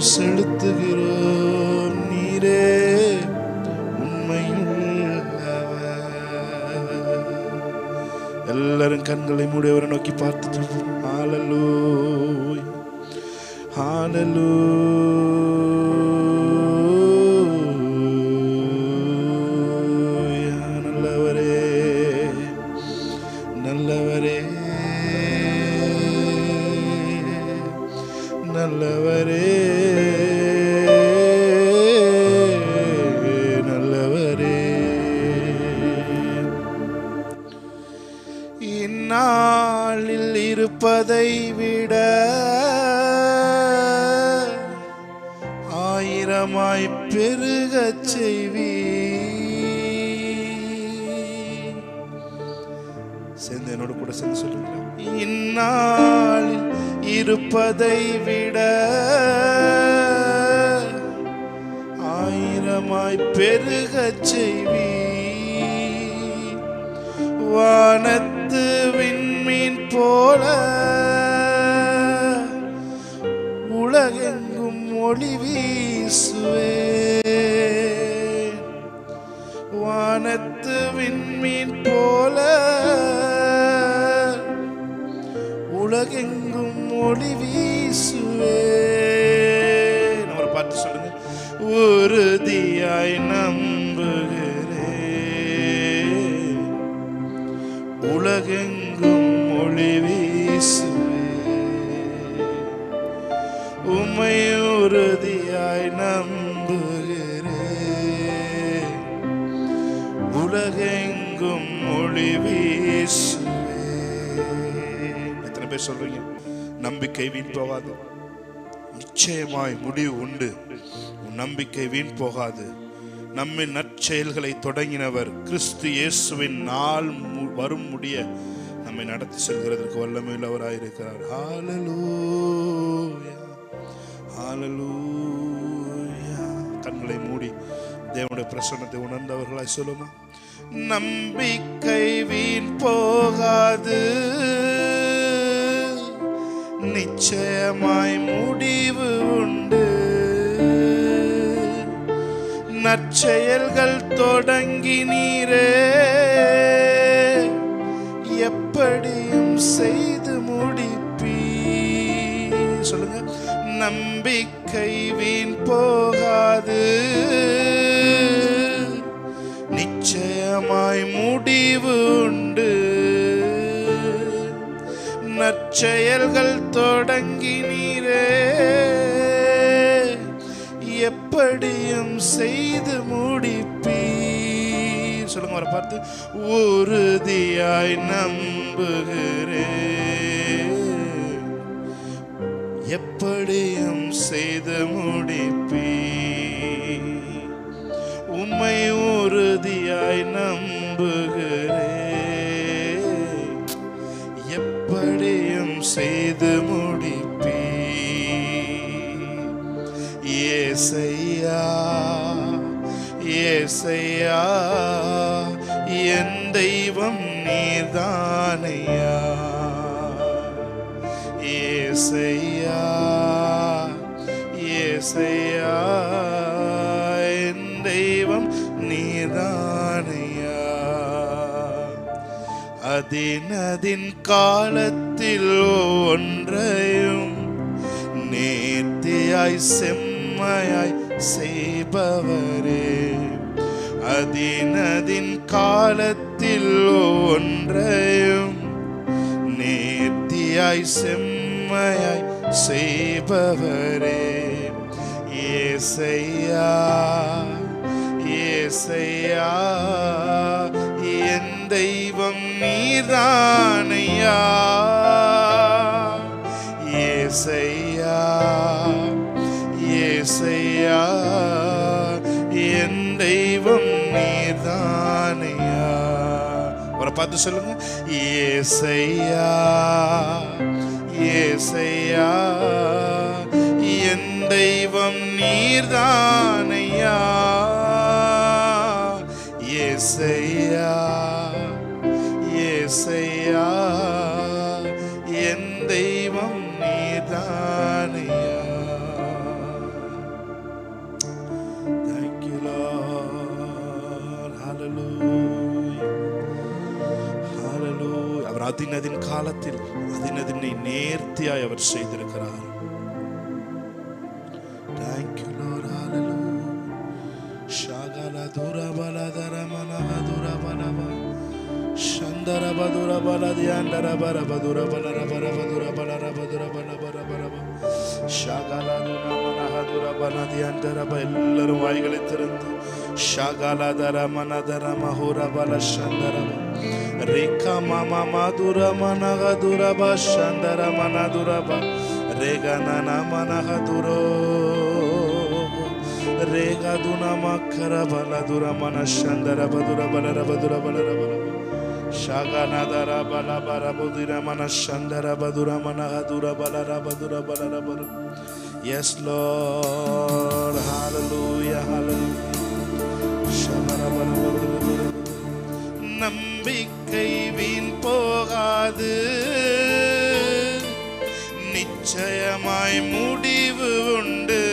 செலுத்துகிறோம். நீரே உண்மையுள்ளவர். எல்லாரும் கண்களை மூடியவரை நோக்கி பார்த்து சொல்றோம். ஹல்லேலூயா, ஹல்லேலூயா. நல்லவரே, நல்லவரே, நல்லவரே, நல்லவரே. இந்நாளில் இருப்பதை விட ஆயிரமாய் பெருகச் செய்வி. சேர்ந்து என்னோட கூட சேர்ந்து சொல்லுங்க. இந்நாளில் இருப்பதை விட ஆயிரமாய் பெருகச் செய்வி. வானத்து விண்மீன் போல உலகெங்கும் ஒளி வீசுவே. வானத்து விண்மீன் போல உலகெங்கும் ஒளி வீசுவே. நம்ம பார்த்து சொல்லுங்க. உறுதியாய் நம்புகிறேன், உலகெங்கும் ஒளி வீசுவே. உம்மை உறுதியாய் நம்புகிறேன், உலகெங்கும் ஒளி வீசுவே. எத்தனை பேர் சொல்றீங்க? நம்பிக்கை வீண் போகாது, நிச்சயமாய் முடிவு உண்டு. உன் நம்பிக்கை வீண் போகாது. நம்மின் நற்செயல்களை தொடங்கினவர் கிறிஸ்து இயேசுவின் நாள் வரும் முடிய நம்மை நடத்தி செல்கிறதற்கு வல்லமையுள்ளவராயிருக்கிறார். ஹல்லேலூயா, ஹல்லேலூயா. கண்களை மூடி தேவனுடைய பிரசன்னத்தை உணர்ந்தவர்களாய் சொல்லுமா. நம்பிக்கை வீண் போகாது, நிச்சயமாய் முடிவு உண்டு. நற்செயல்கள் தொடங்கி நீரே எப்படியும் செய்து முடிப்பீ. சொல்லுங்க. நம்பிக்கை வீண் போகாது, நிச்சயமாய் முடிவு உண்டு. நற்செயல்கள் தொடங்கி நீரே எப்படியும் செய்து முடிப்பீர். சொல்லுங்க அவரை பார்த்து. உறுதியாய் நம்புகிறேன், எப்படியும் செய்து முடிப்பீர். உம்மை உறுதியாய் நம்புகிறேன், எப்படியும் செய்து முடிப்பீர். ஏசையா, ஏசையா, என் தெய்வம் நீர்தானையா. ஏசையா, ஏசையா, என் தெய்வம் நீர்தானையா. அதின் காலத்தில் ஒன்றையும் நேர்த்தியாய் செம்மையாய் செய்பவரே. அதின் காலத்தில் ஒன்றையும் நேர்த்தியாய் செம்மையாய் செய்பவரே. ஏசையா, ஏசையா, என் தெய்வம் நீர்தானையா. ஏசையா, ஏசையா, என் தெய்வம் நீர்தானையா. அவரை பார்த்து சொல்லுங்க. ஏசையா, ஏசையா, என் தெய்வம் நீர்தானையா. ஏசையா, ஏசையா, என் தெய்வம் நீர்தானையா. அதினதின் காலத்தில் அதினதினை நேர்த்தியாய் அவர் செய்திருக்கிறார். Thank you Lord. Hallelujah. Shagala dura bala dara mana dura bala ba Shandara badura bala diandara bara badura bala bara badura bala badura bala bara bara ba Shagala dura mana dura bala diandara ba ellarum vaayigale thirundu Shagala dara mana dara mahura bala shandara ba Rekha mama madura mana dura ba shandara mana dura ba Rega nana mana duro Rega duna makara bala dura mana shandara badura bala badura bala bala Shagana dara bala bara badura mana shandara badura mana dura bala badura bala bala. Yes Lord, hallelujah, hallelujah. Shagana bala badura. நம்பிக்கை வீண் போகாது, நிச்சயமாய் முடிவு உண்டு.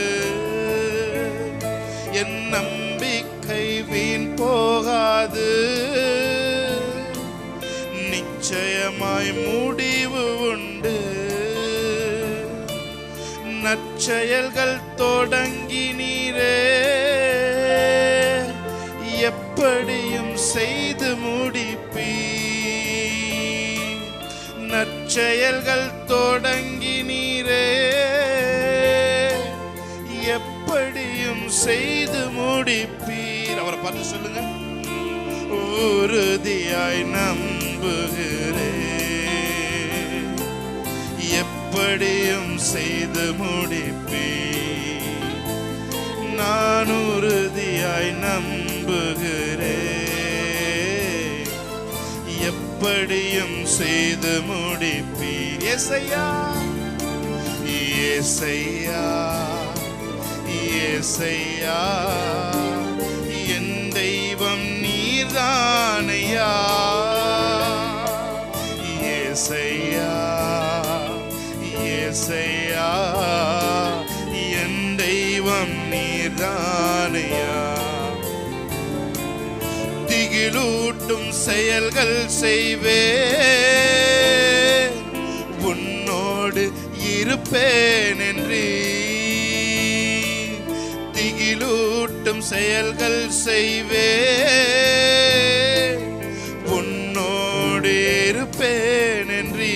என் நம்பிக்கை வீண் போகாது, நிச்சயமாய் முடிவு உண்டு. நற்செயல்கள் தொடங்கினீரே, எப்படியும் செய்து முடிப்பீர். நற்செயல்கள் தொடங்கினீரே, எப்படியும் செய்து முடிப்பீர். அவரை பார்த்து சொல்லுங்க. உறுதியாய் நம்புகிறேன், எப்படியும் செய்து முடிப்பீர். நான் உறுதியாய் நம்புகிறேன், எப்படியும் செய்து முடிப்பீர். ஏசையா ஏசையா ஏசையா, என் தெய்வம் நீர்தானையா. ஏசையா ஏசையா, என் தெய்வம் நீர்தானையா. திகிலூட்டும் செயல்கள் செய்வேன், உன்னோடு இருப்பேன் என்று. திகிலூட்டும் செயல்கள் செய்வேன், உன்னோடு இருப்பேன் என்று.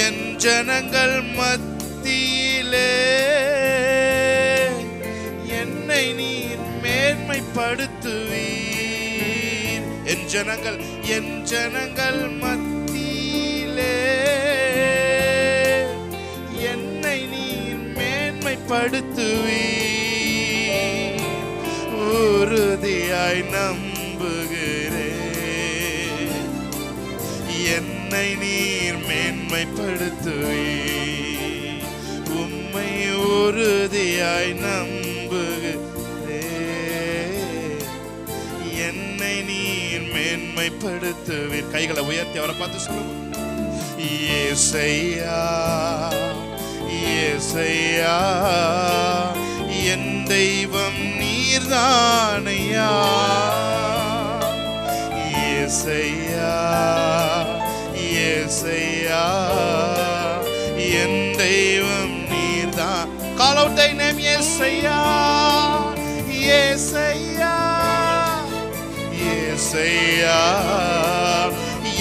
என் ஜனங்கள் மத்தியிலே என்னை நீர் மேன்மைப்படுத்துவீர். என் ஜனங்கள் மத்தியிலே என்னை நீர் மேன்மைப்படுத்துவீர். உறுதியாய் நம்புகிறேன், என்னை நீர் மேன்மைப்படுத்துவீர். உம்மை உறுதியாய் நம்புகிறேன், என்னை நீர் மேன்மைப்படுத்துவீர். கைகளை உயர்த்தி அவரை பார்த்து சொல்லுங்க. ஏசையா ஏசையா, என் தெய்வம் நீர்தானையா. ஏசையா ஏசையா, என் தெய்வம் நீர்தான். Call out thy name. ஏசையா ஏசையா ஏசையா,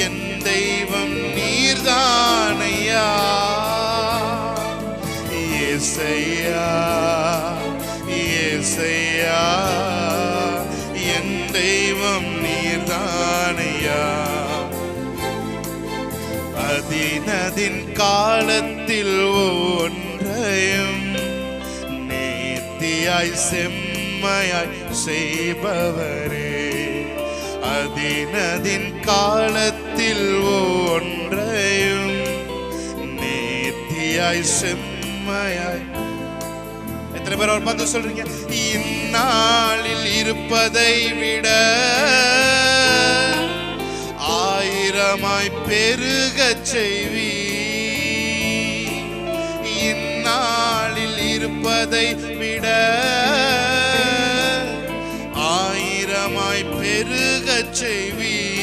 என் தெய்வம் நீர்தானையா. ஏசையா ஏசையா, என் தெய்வம் நீர்தானையா. அதினதின் காலத்தில் ஒன்றையும் நேர்த்தியாய் செம்மையாய் செய்பவரே. அதினதின் காலத்தில் ஒன்றையும் நேர்த்தியாய் செம்மையாய். எத்தனை பேர் அவர் பார்த்து சொல்றீங்க? இந்நாளில் இருப்பதை விட ஆயிரமாய் பெருகச் செய்வீர். இந்நாளில் இருப்பதை விட ஆயிரமாய் பெருகச் செய்வீர்.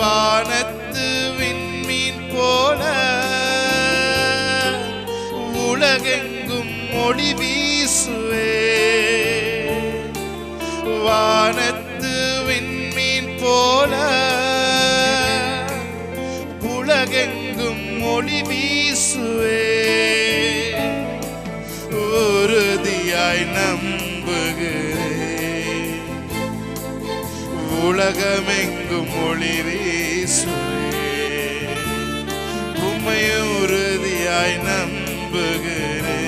வானத்து விண்மீன் போல உலகெங்கும் ஒளி வீசுவே. வானத்து விண்மீன் போல உலகெங்கும் ஒளி வீசுவே. உறுதியாய் நம்புகிறேன், உலகமெங்கும் ஒளி வீசுவே. உம்மை உறுதியாய் நம்புகிறேன்,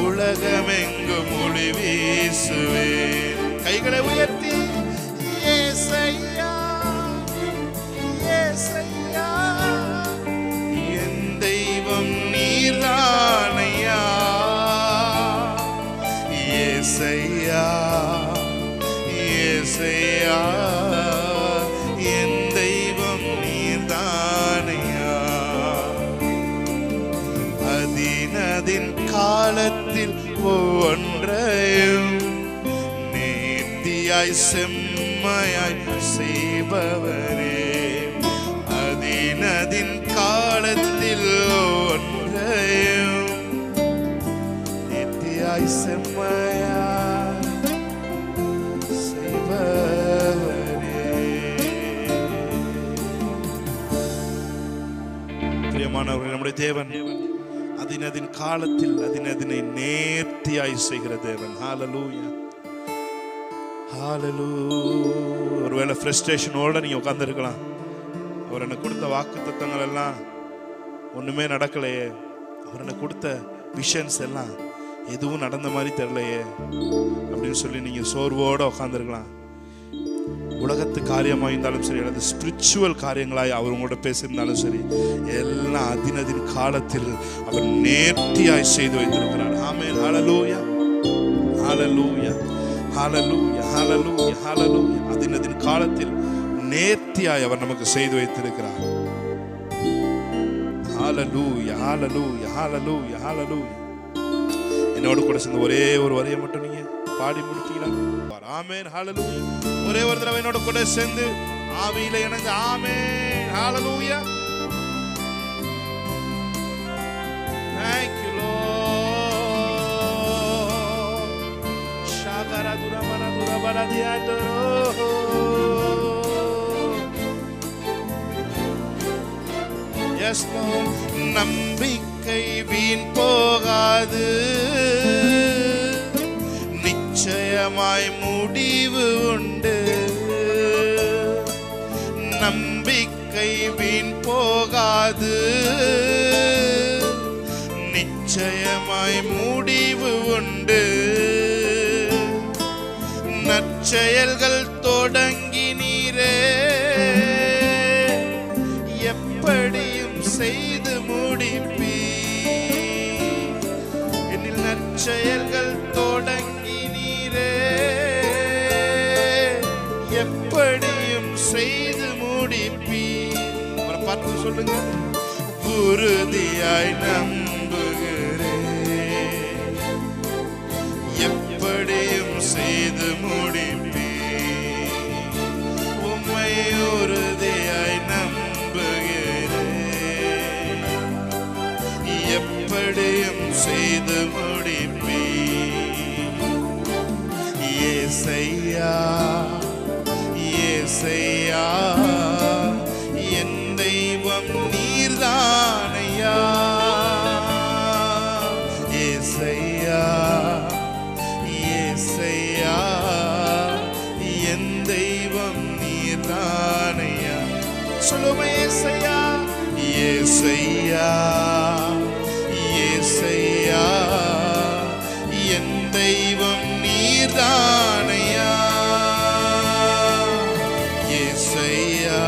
உலகமெங்கும் ஒளி வீசுவே. கைகளை உயர்த்தி ஏசையா ஏசையா என் தெய்வம் நீர்தானையா. ஏசையா ஏசையா என் தெய்வம் நீர்தானையா. அதினதின் காலத்தில் ஒவ்வொன்றையும் நேர்த்தியாய் செம்மையாய் செய்பவரே. அதினதின் காலத்தில் ஒன்றையும் நேர்த்தியாய் செம்மையாய் செய்பவரே. பிரியமானவர்களே, நம்முடைய தேவன் அதினதின் காலத்தில் அதினதினை நேர்த்தியாய் செய்கிற தேவன். ஹல்லேலூயா ஹல்லேலூயா. ஒருவேளை ஃப்ரஸ்ட்ரேஷனோட நீங்க உட்கார்ந்திருக்கலாம். அவர் எனக்கு கொடுத்த வாக்குத்தத்தங்கள் எல்லாம் ஒண்ணுமே நடக்கலையே, அவர் எனக்கு கொடுத்த விஷன்ஸ் எல்லாம் எதுவும் நடந்த மாதிரி தெரியலையே அப்படின்னு சொல்லி நீங்க சோர்வோட உட்கார்ந்திருக்கலாம். உலகத்து காரியமாக இருந்தாலும் சரி, அல்லது ஸ்பிரிச்சுவல் காரியங்களாய் அவர் உங்களோட பேசியிருந்தாலும் சரி, எல்லாம் அதினதின் காலத்தில் அவர் நேர்த்தியாய் செய்து வைத்திருக்கிறார். ஆமென். ஹல்லேலூயா ஹல்லேலூயா ஹல்லேலூயா ஹல்லேலூயா ஹல்லேலூயா. அதினதின் காலத்தில் நேர்த்தியாய் அவர் நமக்கு செய்து வைத்திருக்கிறார். ஹல்லேலூயா ஹல்லேலூயா ஹல்லேலூயா ஹல்லேலூயா. என்னோட கூட சேர்ந்து ஒரே ஒரு வரியை மட்டும் நீங்க பாடி முடித்தீங்களா? ஆமென் ஹல்லேலூயா. ஒரே ஒரு தடவை என்னோட கூட சேர்ந்து ஆவியில இணைந்து ஆமென் ஹல்லேலூயா. Thank you Lord. Shagara dura bara diatoro. Yes Lord. நம்பிக்கை வீண் போகாது, நிச்சயமாய் முடிவு உண்டு. நம்பிக்கை வீண் போகாது, நிச்சயமாய் முடிவு உண்டு. நற்செயல்கள் தொடங்கினீரே, எப்படியும் செய்து முடிப்பீ. என்னில் நற்செயல்கள் தொடங்கினீரே, எப்படியும் செய்து முடிப்பீ. பார்த்து சொல்லுங்க. உறுதியாய் நம்புகிறேன், எப்படியும் செய்து முடிப்பீ. உம்மை உறுதியாய் நம்புகிறேன், எப்படியும் செய்து முடிப்பீ. ஏசையா ஏசையா என் தெய்வம் நீர்தானையா. ஏசையா ஏசையா என் தெய்வம் நீர்தானையா. சொல்லுமே ஏசையா ஏசையா ஏசையா என் தெய்வம் நீர்தானையா. ஏசையா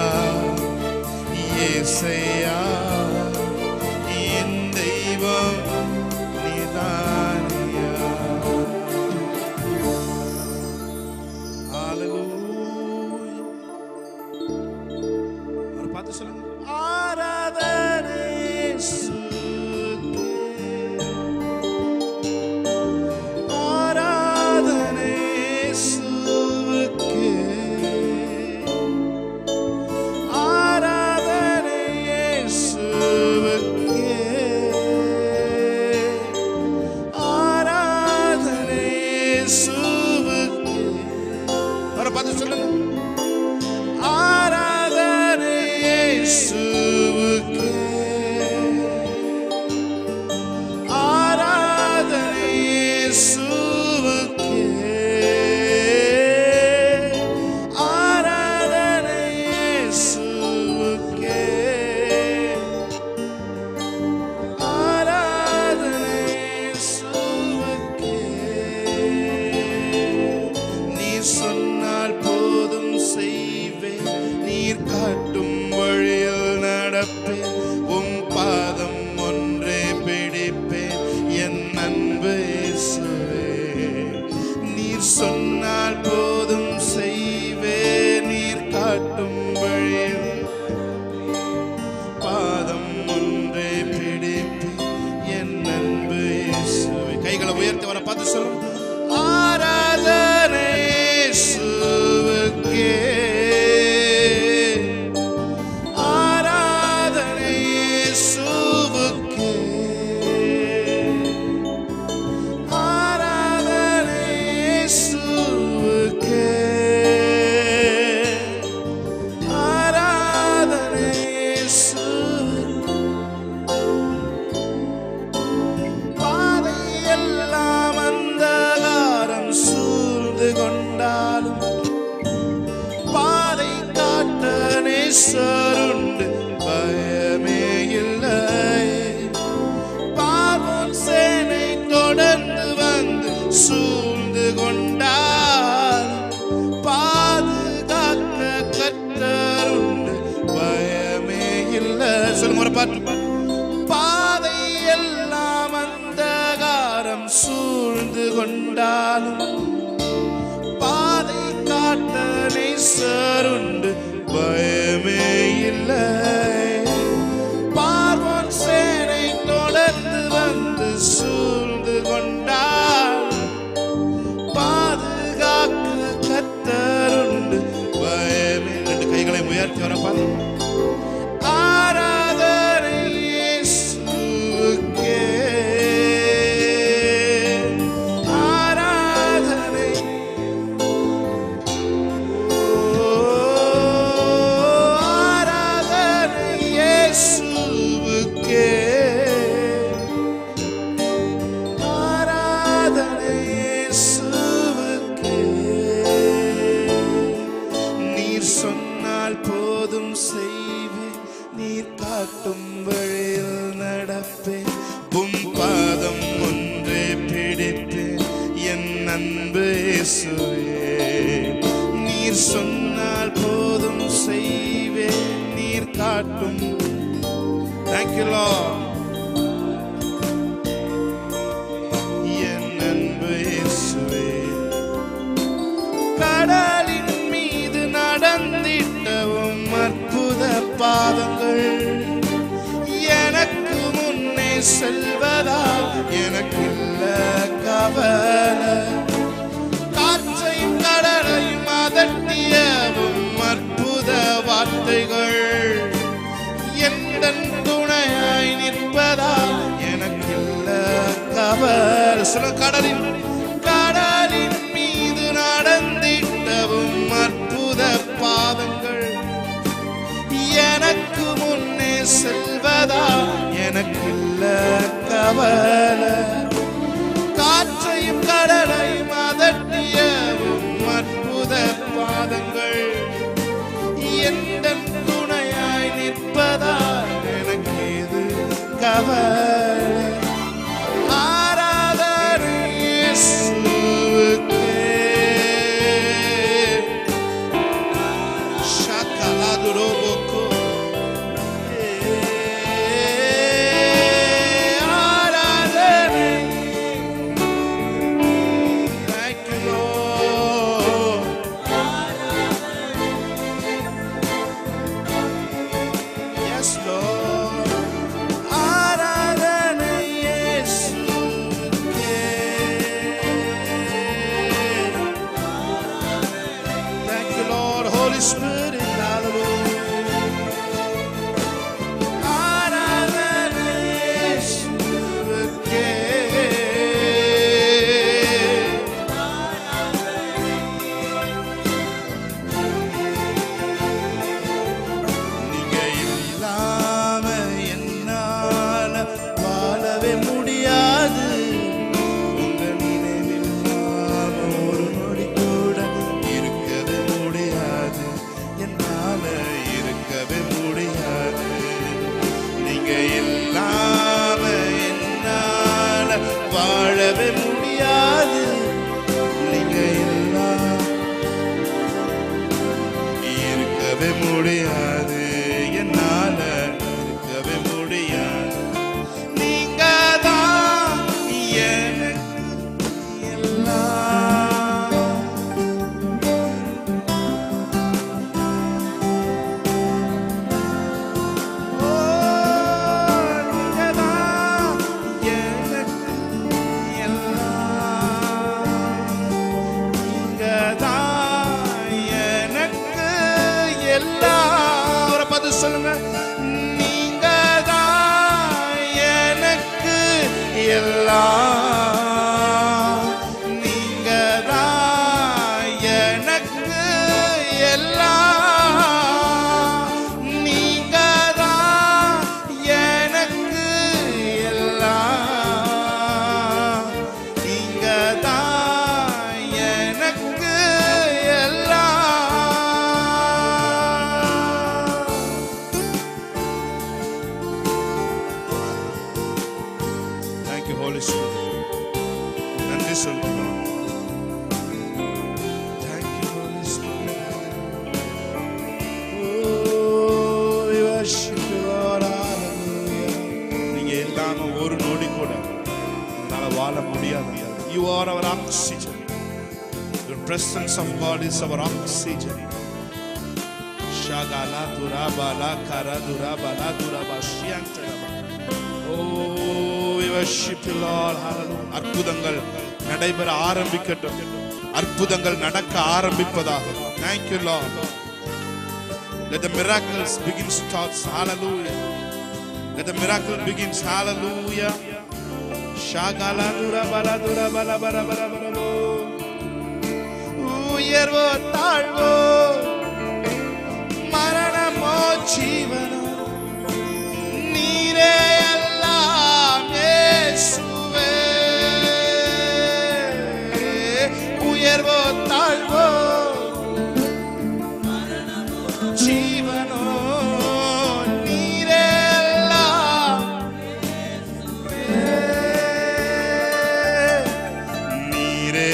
ஏசையா என் தெய்வம் நீர்தானையா. ஹல்லேலூயா. ஒரு பார்த்து சொல்லுங்க. ஆராதனை சொன்னால் போதும் செய்வே நீர் காட்டும் வழியில் பாதம் ஒன்றே பிடிப்பி என் அன்பு இயேசுவே. கைகளை உயர்த்தி வர பார்த்து சொல்லும் ஆராதனை இயேசுவுக்கே, ஆராதனை இயேசுவுக்கே, ஆராதனை இயேசுவுக்கே, ஆராதனை இயேசுவுக்கே. பாதையெல்லாம் அந்தகாரம் சூழ்ந்து கொண்டாலும் பாதை காட்ட நேசருண்டு பயமே இல்லை. பார்வோன் சேனை தொடர்ந்து வந்து சூழ்ந்து கொண்டால் பாதுகாக்க கர்த்தருண்டு பயமே இல்லை. சொல்லுங்க ஒரு பாட்டு. பாதை எல்லாம் அந்தகாரம் சூழ்ந்து கொண்டாலும் பாதை காட்ட நேசருண்டு பயமே இல்லை. பார்வோன் சேனை தொடர்ந்து வந்து சூழ்ந்து கொண்டால் பாதுகாக்க கர்த்தருண்டு பயமே. ரெண்டு கைகளை உயர்த்தி வர பாரு. ஆராதனை இயேசுவுக்கே, ஆராதனை ஆராதனை இயேசுவுக்கே, ஆராதனை இயேசுவுக்கே. நீர் சொன்னால் போதும் செய்வேன் நீர் காட்டும் வழியில் நடப்பேன் உம் பாதம் ஒன்றே பிடிப்பேன் என் அன்பு இயேசுவே. நீர் சொன்னால் போதும் செய்வேன் நீர் காட்டும். Thank you Lord. என் அன்பு இயேசுவே. கடலின் மீது நடந்திட்டவும் அற்புத பாதங்கள் எனக்கு முன்னே செல்வதா எனக்கு இல்ல கவலை. காற்றையும் கடலையும் அதட்டியவும் அற்புத வார்த்தைகள் எந்தன் துணையாய் நிற்பதா எனக்கு இல்ல கவலை. சொல்ல கடலின் மீது நடந்திட்டவும் அற்புத பாதங்கள் எனக்கு முன்னே செல்வதா எனக்கு இல்ல கவலை. காற்றையும் கடலையும் அதட்டியவும் அற்புத பாதங்கள் எந்தன் துணையாய் நிற்பதா எனக்கு இது கவலை. ஆராதனை இயேசுவுக்கே, ஷகலாதுரோபோக்கோ, ஆராதனை Holy Spirit. நன்றி சொல்கிறோம். Thank you, Holy Spirit. Oh, we worship you, Lord. Hallelujah. நீங்க இல்லாம ஒரு நொடி கூட என்னால வாழ முடியாது. You are our oxygen. Your presence of God is our oxygen. Shagala durabala kara durabala durabashiantaba. Oh, we worship you, Lord. Hallelujah. அற்புதங்கள் நடைபெற ஆரம்பிக்கட்டும். அற்புதங்கள் நடக்க ஆரம்பிப்பதாக. Thank you, Lord. Let the miracles begin starts. Hallelujah. Let the miracle begins. Hallelujah. Shagala durabala durabala bara bara bara. உயர்வோ தாழ்வோ மரணமோ ஜீவனோ நீரே எல்லாம் இயேசுவே. உயர்வோ தாழ்வோ மரணமோ ஜீவனோ நீரே எல்லாம் இயேசுவே. நீரே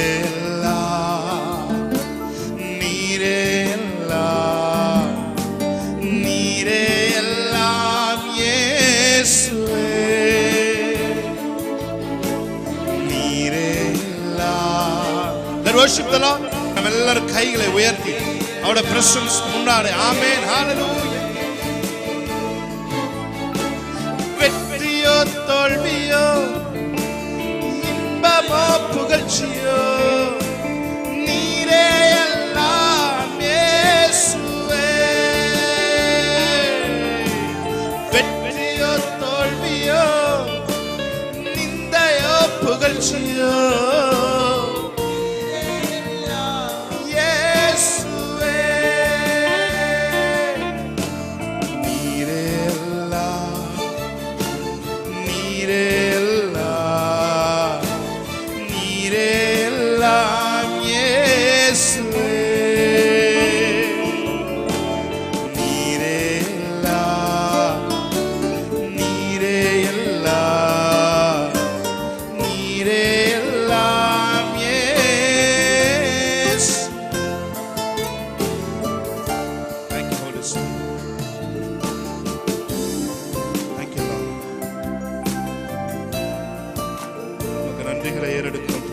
worship the Lord. நம்ம எல்லாரும் கைகளை உயர்த்தி அவருடைய பிரசன்ஸ் முன்னாடி ஆமென் ஹalleluya. வெற்றியோ தோல்வியோ இன்பமோ புகழ்ச்சியோ நீரே எல்லாம் இயேசுவே. வெற்றியோ தோல்வியோ நிந்தையோ புகழ்ச்சியோ நன்றிகளை ஏறெடுக்கிறோம்.